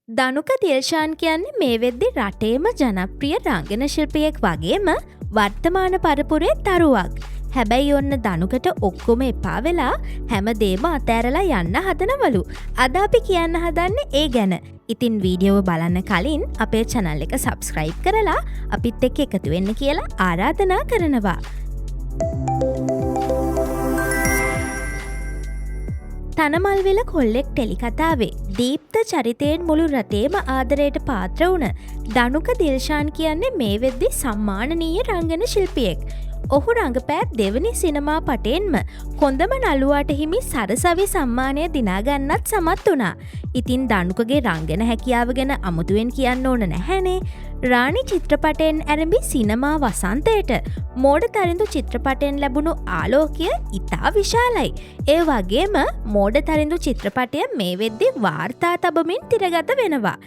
දනුක දිල්ෂාන් කියන්නේ මේ වෙද්දි රටේම ජනප්‍රිය රංගන ශිල්පියෙක් වගේම වර්තමාන පරපුරේ තරුවක්. හැබැයි ඔන්න දනුකට ඔක්කොම එපා වෙලා හැම දේම අතෑරලා යන්න හදනවලු. අද අපි කියන්න හදන්නේ ඒ ගැන. ඉතින් වීඩියෝව බලන්න කලින් අපේ channel එක subscribe කරලා අපිත් එක්ක එකතු වෙන්න කියලා ආරාධනා කරනවා. තනමල්වෙල කොල්ලෙක් ටෙලිකතාවේ දීප්ත චරිතයෙන් මුළු රටේම ආදරයට පාත්‍ර වුණ දනුක දිල්ෂාන් කියන්නේ මේ වෙද්දි සම්මානනීය රංගන ශිල්පියෙක්. ඔහු රඟපෑත් දෙවනි සිනමා පටයෙන්ම හොඳම නළුවාට හිමි සරසවි සම්මානය දිනාගන්නත් සමත් වුණා. ඉතින් දනුකගේ රංගන හැකියාව ගැන අමුතුවෙන් කියන්න ඕන නැහැනේ. රාණි චිත්‍රපටයෙන් ඇරඹි සිනමා වසන්තයට මෝඩ තරිඳු චිත්‍රපටයෙන් ලැබුණු ආලෝකය ඉතා විශාලයි. ඒ වගේම මෝඩ තරිඳු චිත්‍රපටය මේ වෙද්දි වාර්තා තබමින් තිරගත වෙනවා.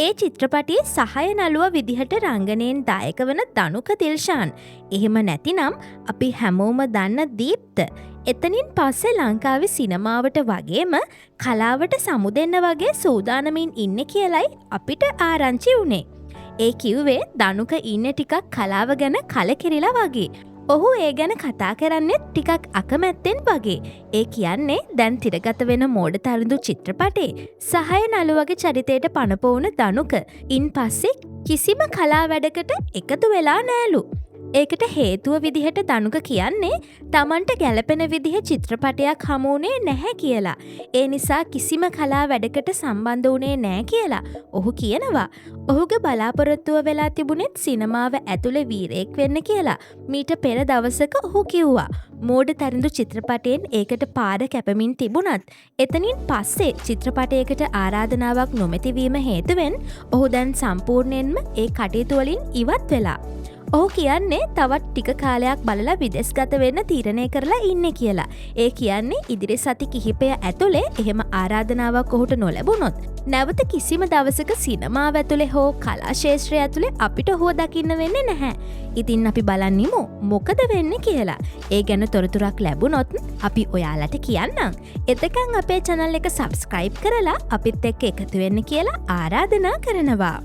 ඒ චිත්‍රපටයේ සහය නළුව විදිහට රංගනයෙන් දායක වන දනුක දිල්ෂාන්. එහෙම නැතිනම් අපි හැමෝම දන්න දීප්ත. එතනින් පස්සේ ලංකාවේ සිනමාවට වගේම කලාවට සමුදෙන්න වගේ සූදානමින් ඉන්න කියලයි අපිට ආරංචි වුණේ. ඒ කිව්වේ දනුක ඉන්න ටිකක් කලාව ගැන කලකිරිලා වගේ. ඔහු ඒ ගැන කතා කරන්නෙත් ටිකක් අකමැත්තෙන් වගේ. ඒ කියන්නේ දැන් තිරගත වෙන මෝඩ තරිඳු චිත්‍රපටේ සහය නළුවගේ චරිතයට පනපවුන දනුක ඉන් පස්සේ කිසිම කලා වැඩකට එකතු වෙලා නෑලු. ඒකට හේතුව විදිහට දනුක කියන්නේ තමන්ට ගැලපෙන විදිහ චිත්‍රපටයක් හමුුණේ නැහැ කියලා. ඒ නිසා කිසිම කලා වැඩකට සම්බන්ධ වුණේ නෑ කියලා ඔහු කියනවා. ඔහුගේ බලාපොරොත්තුව වෙලා තිබුණෙත් සිනමාව ඇතුළේ වීරයෙක් වෙන්න කියලා මීට පෙර දවසක ඔහු කිව්වා. මෝඩ තරිඳු චිත්‍රපටයෙන් ඒකට පාර කැපමින් තිබුණත් එතනින් පස්සේ චිත්‍රපටයකට ආරාධනාවක් නොමැතිවීම හේතුවෙන් ඔහු දැන් සම්පූර්ණයෙන්ම ඒ කටයුතුවලින් ඉවත් වෙලා. ඔහු කියන්නේ තවත් ටික කාලයක් බලලා විදෙස්ගත වෙන්න තීරණය කරලා ඉන්න කියලා. ඒ කියන්නේ ඉදිරි සති කිහිපය ඇතුළේ එහෙම ආරාධනාවක් ඔහුට නොලැබුණොත් නැවත කිසිම දවසක සිනමාව ඇතුළේ හෝ කලා ශේෂ්ත්‍රය ඇතුළේ අපිට ඔහුව දකින්න වෙන්නේ නැහැ. ඉතින් අපි බලන්නිමු මොකද වෙන්නේ කියලා. ඒ ගැන තොරතුරක් ලැබුණොත් අපි ඔයාලට කියන්නම්. එතකන් අපේ channel එක subscribe කරලා අපිත් එක්ක එකතු වෙන්න කියලා ආරාධනා කරනවා.